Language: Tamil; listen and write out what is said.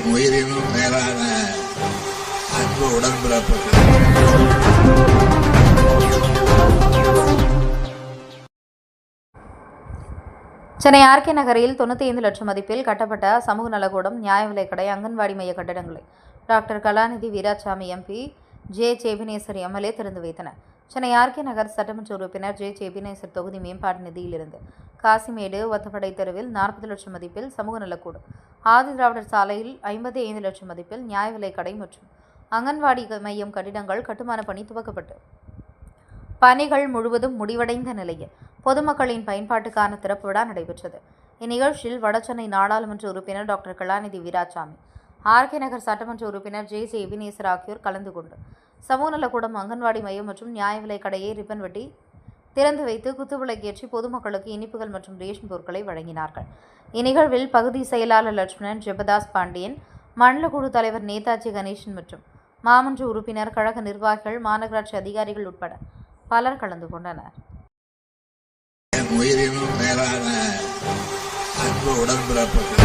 என் உயிரினும் மேலான அன்பு உடன்பிறப்புகள். சென்னை ஆர்கே நகரில் 95 லட்சம் மதிப்பில் கட்டப்பட்ட சமூக நலக்கூடம், நியாய விலைக்கடை, அங்கன்வாடி மைய கட்டடங்களை டாக்டர் கலாநிதி வீராசாமி எம்பி, ஜே. சேபினேசர் எம்எல்ஏ திறந்து வைத்தனர். சென்னை ஆர்கே நகர் சட்டமன்ற உறுப்பினர் ஜே. சேபினேசர் தொகுதி மேம்பாட்டு நிதியிலிருந்து காசிமேடு ஒத்தப்படை தெருவில் 40 லட்சம் மதிப்பில் சமூக நலக்கூடம், ஆதி திராவிடர் சாலையில் 55 லட்சம் மதிப்பில் நியாய விலைக்கடை மற்றும் அங்கன்வாடி மையம் கட்டிடங்கள் கட்டுமான பணி துவக்கப்பட்டு பணிகள் முழுவதும் முடிவடைந்த நிலையில் பொதுமக்களின் பயன்பாட்டுக்கான திறப்பு விழா நடைபெற்றது. இந்நிகழ்ச்சியில் வடசென்னை நாடாளுமன்ற உறுப்பினர் டாக்டர் கலாநிதி வீராசாமி, ஆர்கே நகர் சட்டமன்ற உறுப்பினர் ஜே. சேபினேசர் ஆகியோர் கலந்து கொண்டு சமூக நலக்கூடம், அங்கன்வாடி மையம் மற்றும் நியாய விலை கடையை ரிப்பன் வெட்டி திறந்து வைத்து குத்துவிளக்கேற்றி பொதுமக்களுக்கு இனிப்புகள் மற்றும் ரேஷன் பொருட்களை வழங்கினார்கள். இந்நிகழ்வில் பகுதி செயலாளர் லட்சுமணன், ஜெபதாஸ் பாண்டியன், மண்டலக்குழு தலைவர் நேதாஜி கணேசன் மற்றும் மாமன்ற உறுப்பினர், கழக நிர்வாகிகள், மாநகராட்சி அதிகாரிகள் உட்பட பலர் கலந்து கொண்டனர். என் உயிரினும் மேலான அன்பு உடன்பிறப்புகள்.